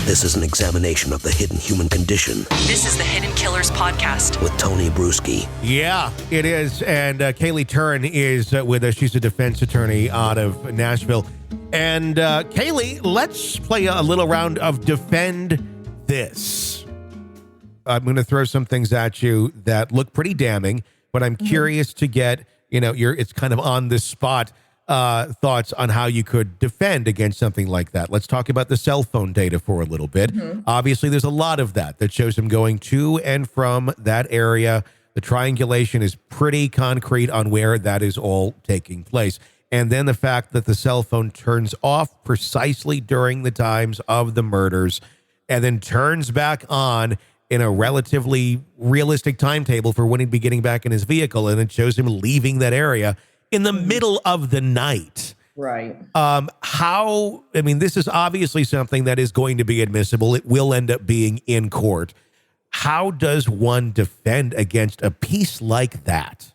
This is an examination of the hidden human condition. This is the Hidden Killers Podcast. With Tony Brueski. Yeah, it is. And Cayley Turrin is with us. She's a defense attorney out of Nashville. And Cayley, let's play a little round of Defend This. I'm going to throw some things at you that look pretty damning, but I'm curious to get, it's kind of on the spot thoughts on how you could defend against something like that. Let's talk about the cell phone data for a little bit. Obviously, there's a lot of that shows him going to and from that area. The triangulation is pretty concrete on where that is all taking place. And then the fact that the cell phone turns off precisely during the times of the murders and then turns back on in a relatively realistic timetable for when he'd be getting back in his vehicle, and it shows him leaving that area in the middle of the night. Right. This is obviously something that is going to be admissible. It will end up being in court. How does one defend against a piece like that?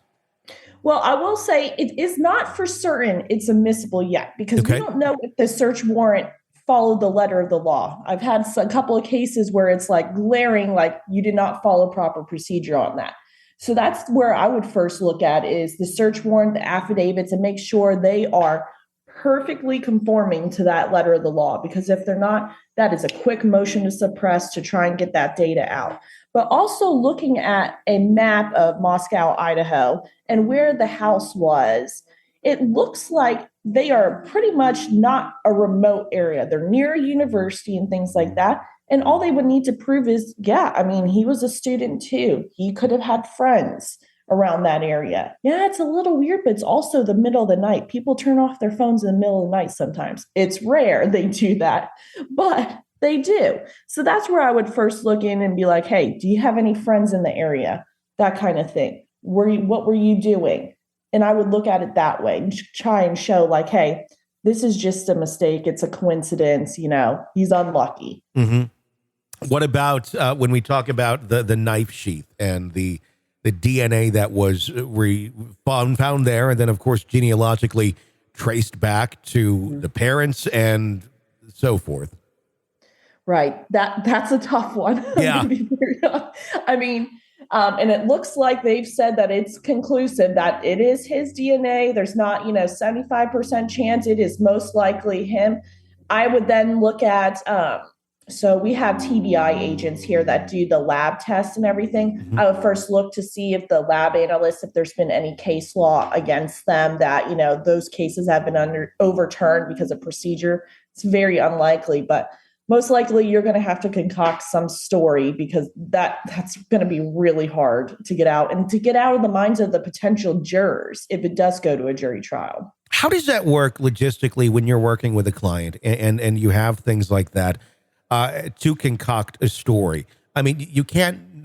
Well, I will say it is not for certain it's admissible yet, because we don't know if the search warrant followed the letter of the law. I've had a couple of cases where it's like glaring, like you did not follow proper procedure on that. So that's where I would first look at is the search warrant, the affidavits, and make sure they are perfectly conforming to that letter of the law. Because if they're not, that is a quick motion to suppress to try and get that data out. But also looking at a map of Moscow, Idaho, and where the house was, it looks like they are pretty much not a remote area. They're near a university and things like that. And all they would need to prove is, he was a student too. He could have had friends around that area. Yeah, it's a little weird, but it's also the middle of the night. People turn off their phones in the middle of the night sometimes. It's rare they do that, but they do. So that's where I would first look in and be like, hey, do you have any friends in the area? That kind of thing. What were you doing? And I would look at it that way and try and show like, hey, this is just a mistake. It's a coincidence. He's unlucky. Mm-hmm. What about when we talk about the knife sheath and the DNA that was found there, and then, of course, genealogically traced back to the parents and so forth? Right. That's a tough one. Yeah. And it looks like they've said that it's conclusive that it is his DNA. There's not, 75% chance it is most likely him. I would then look at, so we have TBI agents here that do the lab tests and everything. Mm-hmm. I would first look to see if the lab analysts, if there's been any case law against them that, those cases have been overturned because of procedure. It's very unlikely, but most likely you're going to have to concoct some story because that's going to be really hard to get out and to get out of the minds of the potential jurors if it does go to a jury trial. How does that work logistically when you're working with a client and you have things like that to concoct a story? I mean, you can't,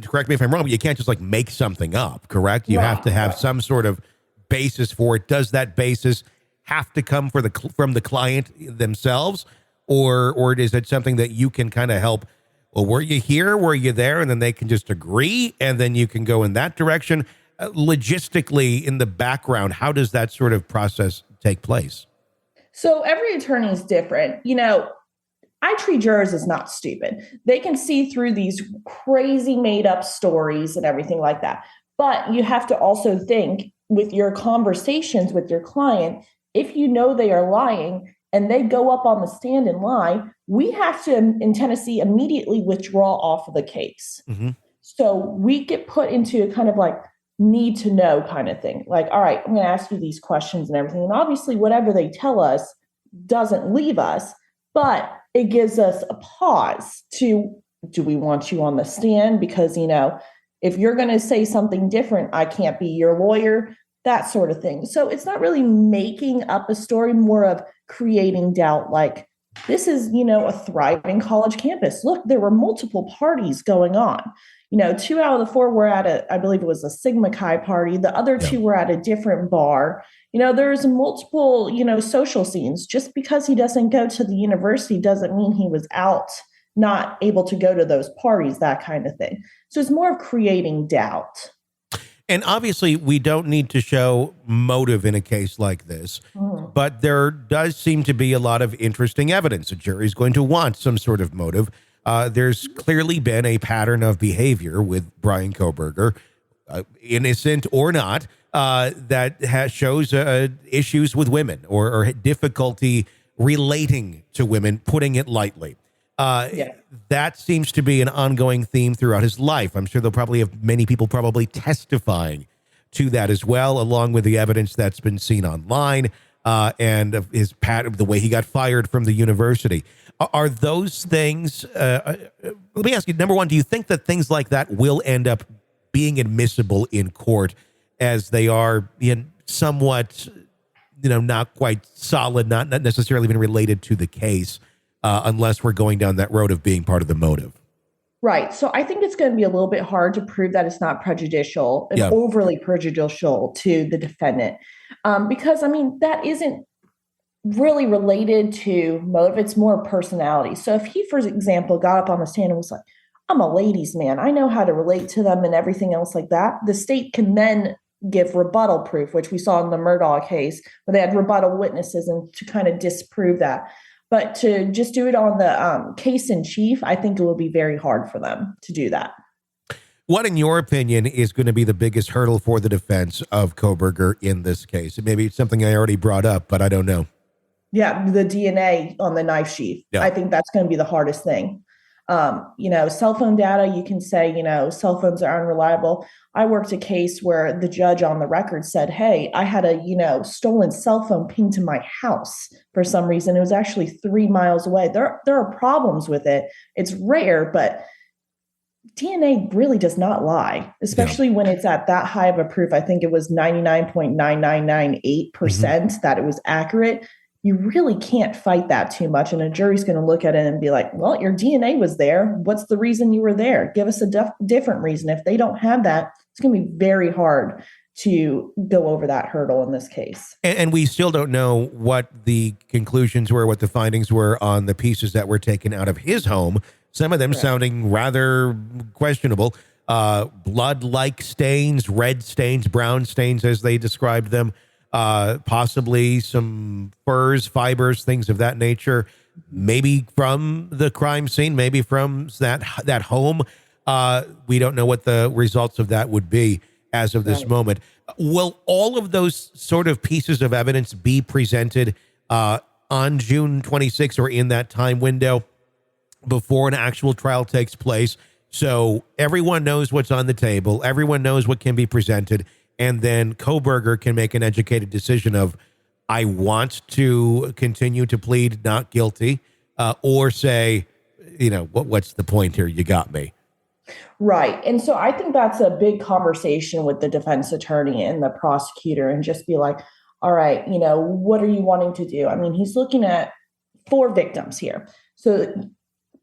correct me if I'm wrong, but you can't just make something up, correct? You have to have some sort of basis for it. Does that basis have to come from the client themselves? Or is it something that you can kind of help? Well, were you here? Were you there? And then they can just agree, and then you can go in that direction. Logistically, in the background, how does that sort of process take place? So every attorney is different. I treat jurors as not stupid. They can see through these crazy made up stories and everything like that. But you have to also think with your conversations with your client, if you know they are lying, and they go up on the stand and lie, we have to, in Tennessee, immediately withdraw off of the case. Mm-hmm. So we get put into a kind of need to know kind of thing. All right, I'm going to ask you these questions and everything. And obviously, whatever they tell us doesn't leave us, but it gives us a pause to, do we want you on the stand? Because, if you're going to say something different, I can't be your lawyer, that sort of thing. So it's not really making up a story, more of creating doubt. This is, a thriving college campus. Look, there were multiple parties going on. 2 out of the 4 were at I believe it was a Sigma Chi party. The other 2 were at a different bar. There's multiple, social scenes. Just because he doesn't go to the university doesn't mean he was out, not able to go to those parties, that kind of thing. So it's more of creating doubt. And obviously, we don't need to show motive in a case like this, but there does seem to be a lot of interesting evidence. A jury's going to want some sort of motive. There's clearly been a pattern of behavior with Bryan Kohberger, innocent or not, that shows issues with women or difficulty relating to women, putting it lightly. That seems to be an ongoing theme throughout his life. I'm sure they'll probably have many people probably testifying to that as well, along with the evidence that's been seen online and of his pattern, the way he got fired from the university. Are those things, let me ask you, number one, do you think that things like that will end up being admissible in court as they are in somewhat, not quite solid, not necessarily even related to the case? Unless we're going down that road of being part of the motive. Right. So I think it's going to be a little bit hard to prove that it's not prejudicial and overly prejudicial to the defendant. Because, that isn't really related to motive. It's more personality. So if he, for example, got up on the stand and was like, I'm a ladies' man, I know how to relate to them and everything else like that, the state can then give rebuttal proof, which we saw in the Murdaugh case, where they had rebuttal witnesses and to kind of disprove that. But to just do it on the case in chief, I think it will be very hard for them to do that. What, in your opinion, is going to be the biggest hurdle for the defense of Kohberger in this case? Maybe it's something I already brought up, but I don't know. Yeah, the DNA on the knife sheath. Yeah. I think that's going to be the hardest thing. Cell phone data, you can say, cell phones are unreliable. I worked a case where the judge on the record said, hey, I had a, stolen cell phone pinged to my house for some reason. It was actually 3 miles away. There are problems with it. It's rare, but DNA really does not lie, especially when it's at that high of a proof. I think it was 99.9998% that it was accurate. You really can't fight that too much. And a jury's going to look at it and be like, well, your DNA was there. What's the reason you were there? Give us a different reason. If they don't have that, it's going to be very hard to go over that hurdle in this case. And we still don't know what the conclusions were, what the findings were on the pieces that were taken out of his home. Some of them sounding rather questionable. Blood-like stains, red stains, brown stains, as they described them. Possibly some furs, fibers, things of that nature, maybe from the crime scene, maybe from that home. We don't know what the results of that would be as of this moment. Will all of those sort of pieces of evidence be presented on June 26th or in that time window before an actual trial takes place? So everyone knows what's on the table. Everyone knows what can be presented. And then Kohberger can make an educated decision of, I want to continue to plead not guilty, or say, what's the point here? You got me. Right. And so I think that's a big conversation with the defense attorney and the prosecutor, and just be like, all right, what are you wanting to do? He's looking at 4 victims here. So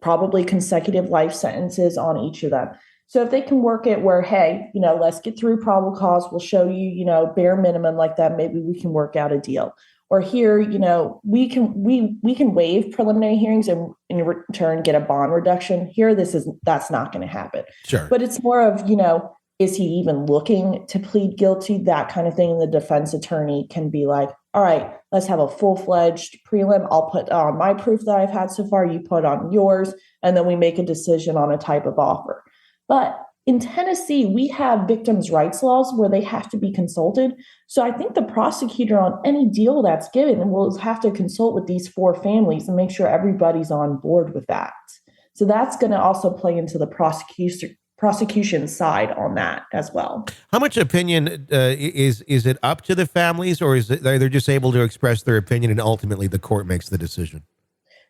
probably consecutive life sentences on each of them. So if they can work it where, hey, let's get through probable cause, we'll show you, bare minimum like that, maybe we can work out a deal. Or here, we can waive preliminary hearings and in return get a bond reduction. Here, that's not going to happen. Sure. But it's more of, is he even looking to plead guilty? That kind of thing. And the defense attorney can be like, all right, let's have a full-fledged prelim. I'll put on my proof that I've had so far. You put on yours. And then we make a decision on a type of offer. But in Tennessee, we have victims' rights laws where they have to be consulted. So I think the prosecutor on any deal that's given will have to consult with these 4 families and make sure everybody's on board with that. So that's going to also play into the prosecution side on that as well. How much opinion is it up to the families, or are they just able to express their opinion and ultimately the court makes the decision?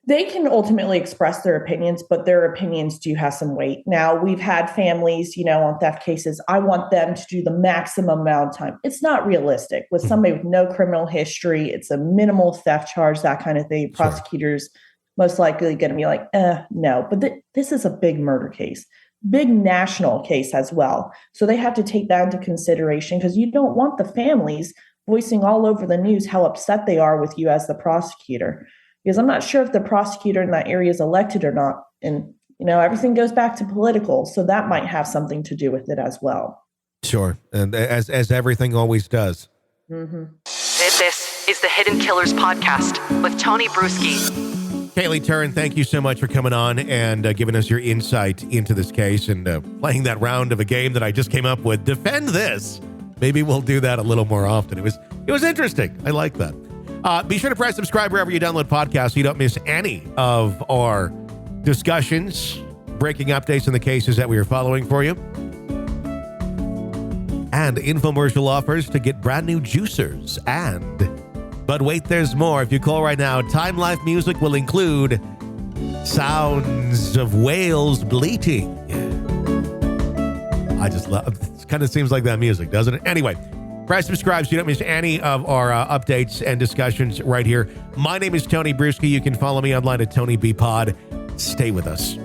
They can ultimately express their opinions, but their opinions do have some weight. Now, we've had families, on theft cases, I want them to do the maximum amount of time. It's not realistic. With somebody with no criminal history, it's a minimal theft charge, that kind of thing. Prosecutors most likely going to be like, no. But this is a big murder case, big national case as well. So they have to take that into consideration, because you don't want the families voicing all over the news how upset they are with you as the prosecutor. Because I'm not sure if the prosecutor in that area is elected or not. And, everything goes back to political. So that might have something to do with it as well. Sure. And as everything always does. Mm-hmm. This is the Hidden Killers podcast with Tony Brueski. Cayley, Turrin, thank you so much for coming on and giving us your insight into this case and playing that round of a game that I just came up with. Defend this. Maybe we'll do that a little more often. It was interesting. I like that. Be sure to press subscribe wherever you download podcasts so you don't miss any of our discussions, breaking updates on the cases that we are following for you. And infomercial offers to get brand new juicers. But wait, there's more. If you call right now, Time Life music will include sounds of whales bleating. I just love it. Kind of seems like that music, doesn't it? Anyway, press subscribe so you don't miss any of our updates and discussions right here. My name is Tony Brueski. You can follow me online at Tony B Pod. Stay with us.